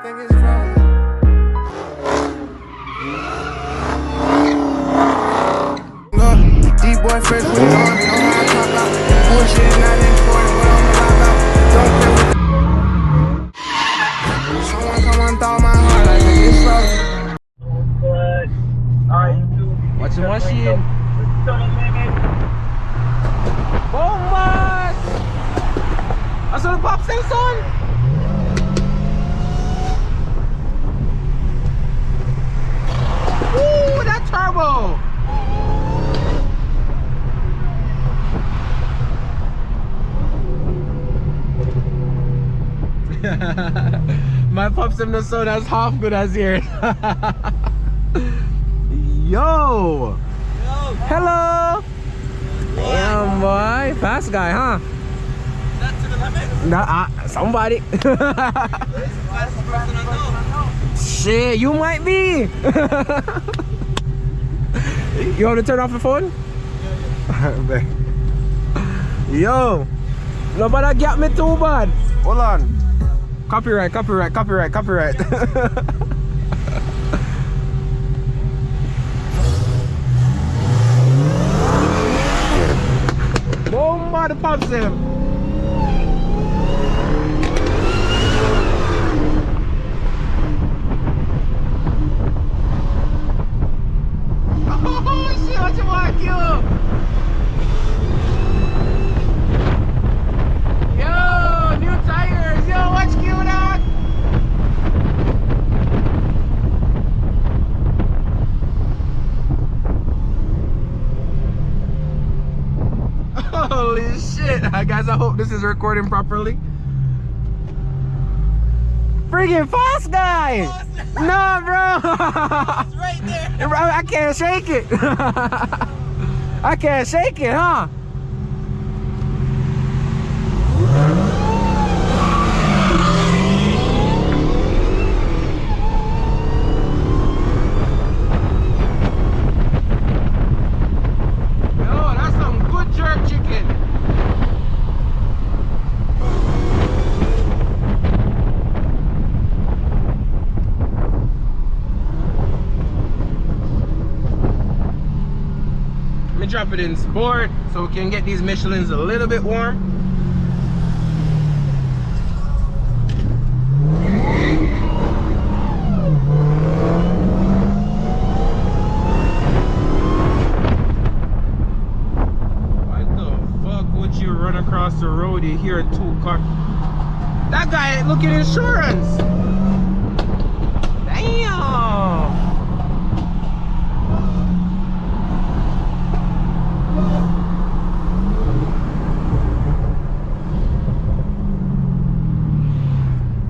think it's frozen. Deep boy first put it on, know how I pop out. Bullshit is not important, but I'ma lock out. Don't play with the... Someone come on through my heart, I think it's frozen. Watch the machine. Bombas! I saw the pop still, son. Ooh, that turbo! My pops them not sound as half good as yours. Yo! Hello! Damn boy, fast guy, huh? Not to the limit? Nah, somebody. Fastest person I know. Shit, you might be. You want to turn off the phone? Yeah. Yo, nobody got me too bad. Hold on. Copyright. Bomba the pops him. Oh shit, what you want, Q? Yo, new tires. Yo, watch Q dog. Holy shit. Guys, I hope this is recording properly. Freaking fast guy! No, bro! It's right there! Bro, I can't shake it! I can't shake it, huh? Yo, that's some good jerk chicken! Drop it in sport so we can get these Michelins a little bit warm. Why the fuck would you run across the road? You hear two cars? That guy ain't looking insurance. Damn.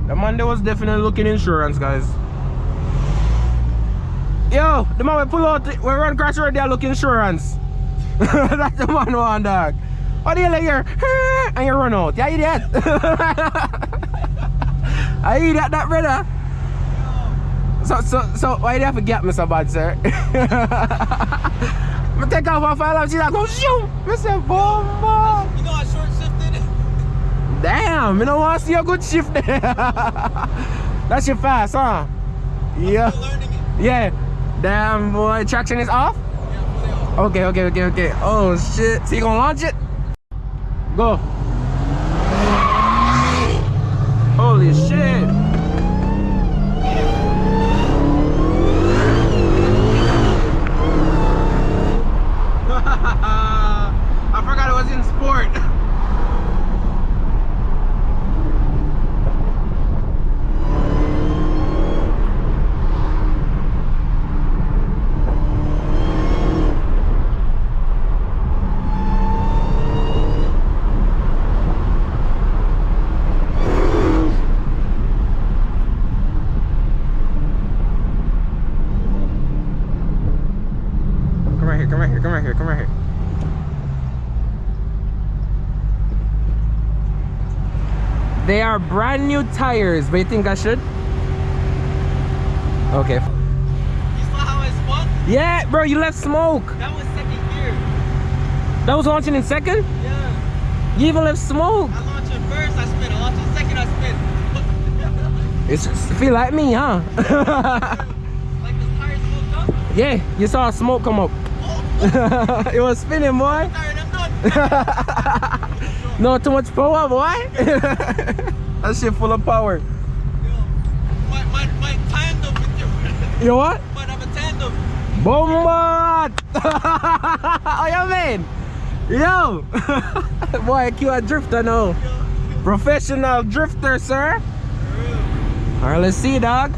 The man there was definitely looking insurance, guys. Yo, the man we pull out, we run across the road there look insurance. That's the man one, dog. What do you like here? And you run out. Yeah, idiot. I idiot that, brother. So why do you have to get me so bad, sir? I take off my file and she's like, go shoot. I said, boom. You know I short shifted? Damn, you don't want to see a good shift there. That shit fast, huh? Yeah. I'm still learning it. Yeah. Damn, boy. Traction is off? Yeah, fully off. Okay. Oh, shit. So you gonna launch it? Go. Holy shit. I forgot it was in sport. Come right here. They are brand new tires, but you think I should? Okay. You saw how I spun? Yeah, bro, you left smoke. That was second gear. That was launching in second? Yeah. You even left smoke. I launched it first, I spin. I launched it second, I spin. It's feel like me, huh? Like the tires smoked up? Yeah, you saw smoke come up. It was spinning, boy. Tired, I'm done. No, too much power, boy. That shit full of power. Yo, my tandem is different. You know what? Might have a tandem. Bombard! Oh, you mean? Yo! Boy, you a drifter now. Yo, Professional drifter, sir. for real. Alright, let's see, dog.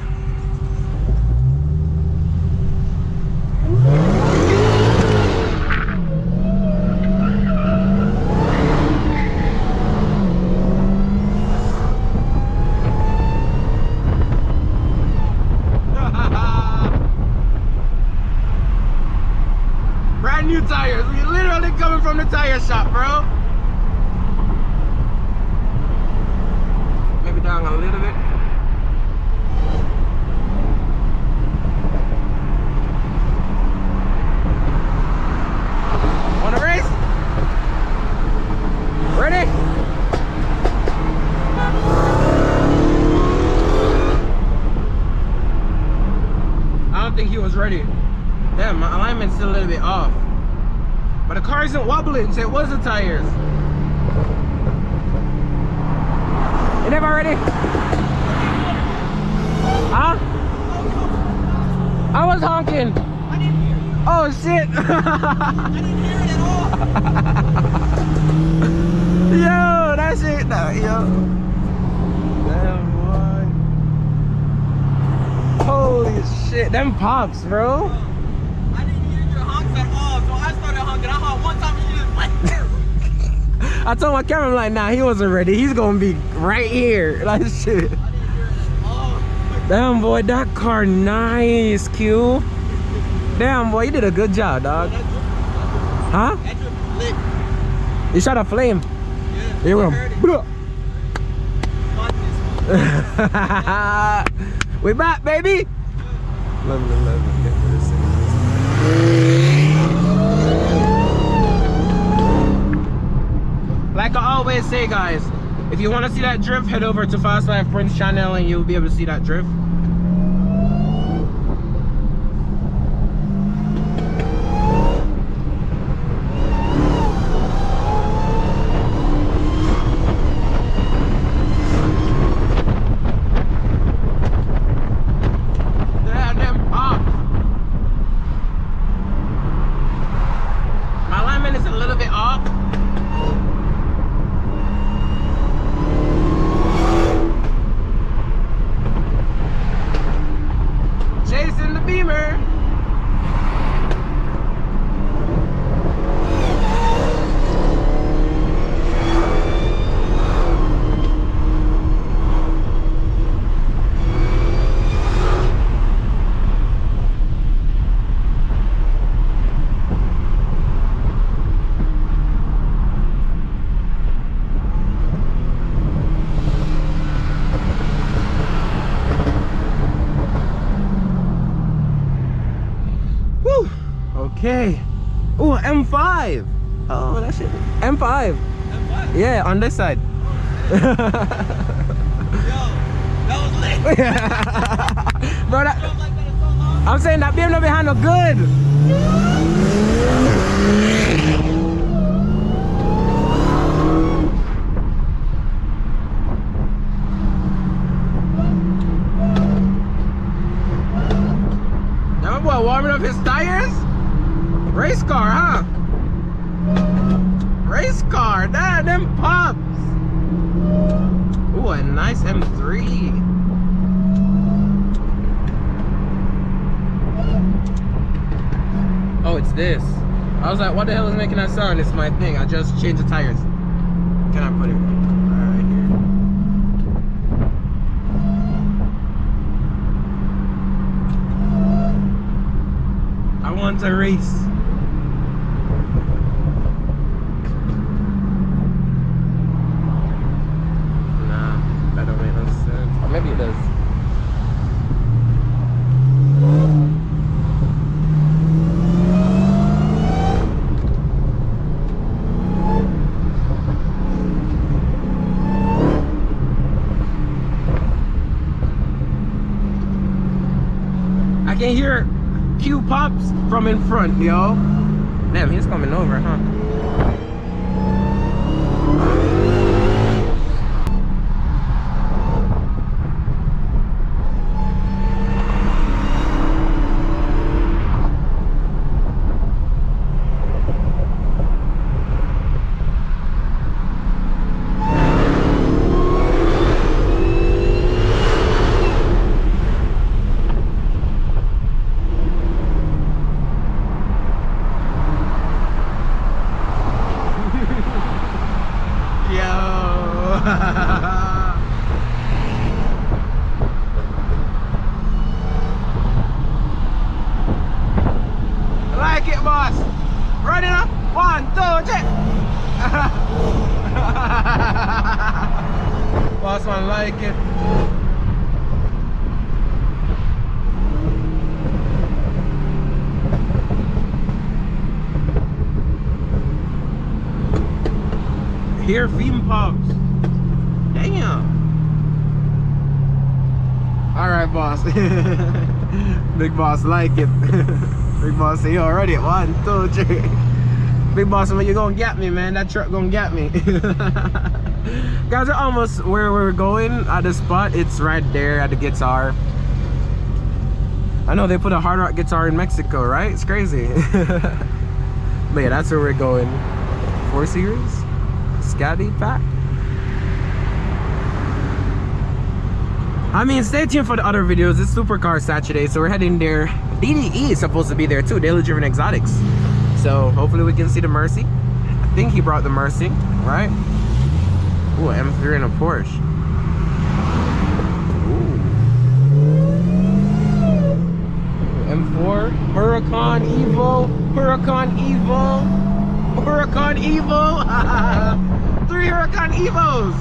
Brand new tires. We literally coming from the tire shop, bro. Maybe down a little bit. Wanna race? Ready? I don't think he was ready. Damn, my alignment's still a little bit off. But the car isn't wobbling, so it was the tires. You never ready? Huh? I was honking. I didn't hear you. Oh shit. I didn't hear it at all. Yo, that shit, nah, yo. Damn, boy. Holy shit, them pops, bro. I didn't hear your honks at all, so I started honking. I honked one time and you just went. I told my camera, I'm like, nah, he wasn't ready. He's gonna be right here. Like shit. I didn't hear it at all. Damn, boy, that car nice, Q. Damn, boy, you did a good job, dog. Huh? That drip lit. You shot a flame. Yeah. Here we I go. heard it. Fuck this. We back, baby. Lovely. Like I always say, guys, if you want to see that drift, head over to Fast Life Prince channel and you'll be able to see that drift. Damn, them pops. My alignment is a little bit off. Chasing the Beamer. Woo. Okay. Oh, M5. Oh, that shit. M5. And what? Yeah, on this side. Yo, that was lit. Bro, Drove like that in so long. I'm saying that BMW handle good. That my boy warming up his tires? Race car, huh? Race car, damn, them pops. Ooh, a nice M3. Oh, it's this. I was like, what the hell is making that sound? It's my thing. I just changed the tires. Can I put it right here? I want to race. Nah, that don't make no sense. Or maybe it does. I can hear Q pops from in front, yo. Damn, he's coming over, huh? Like it, boss. Running up. 1, 2, 3. Boss man, like it. Here, theme pubs. Damn. All right, boss. Big boss, like it. Big boss say, you already at 1, 2, 3. Big boss, you gonna get me, man. That truck gonna get me. Guys, we're almost where we're going at the spot. It's right there at the guitar. I know they put a hard rock guitar in Mexico, right? It's crazy. But yeah, that's where we're going. 4 Series, Scotty pack. I mean, stay tuned for the other videos. It's Supercar Saturday, so we're heading there. DDE is supposed to be there too, Daily Driven Exotics. So hopefully we can see the Mercy. I think he brought the Mercy, right? Ooh, M3 and a Porsche. Ooh. M4, Huracan Evo, Huracan Evo, Huracan Evo. 3 Huracan Evos.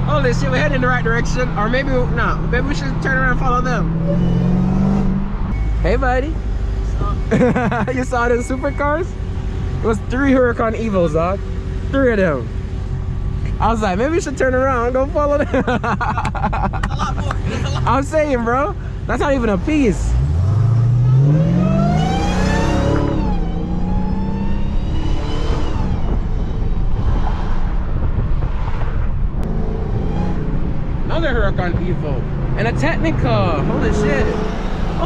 Holy shit, we're heading in the right direction. Or maybe, no, maybe we should turn around and follow them. Hey, buddy. You saw the supercars? It was 3 Huracan Evos, dog. 3 of them. I was like, maybe we should turn around and go follow them. A lot more. I'm saying, bro, that's not even a piece. Another Huracan Evo and a Technica. Holy shit.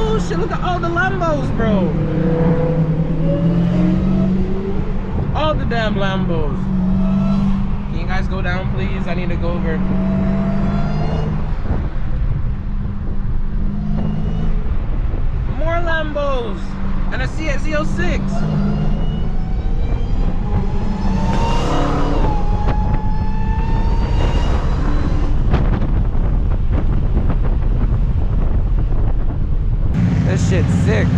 Oh shit, look at all the Lambos, bro. All the damn Lambos. Can you guys go down, please? I need to go over. More Lambos and a CX-06. This shit's sick.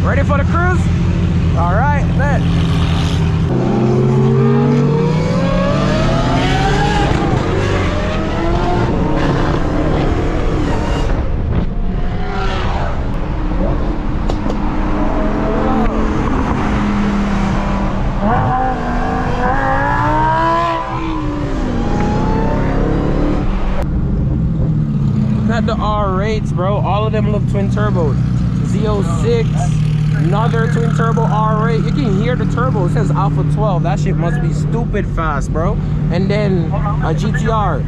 Ready for the cruise? All right, bet. Got the R8s, bro. All of them look twin turbo. Z06, another twin turbo R8. You can hear the turbo. It says Alpha 12. That shit must be stupid fast, bro. And then a GTR.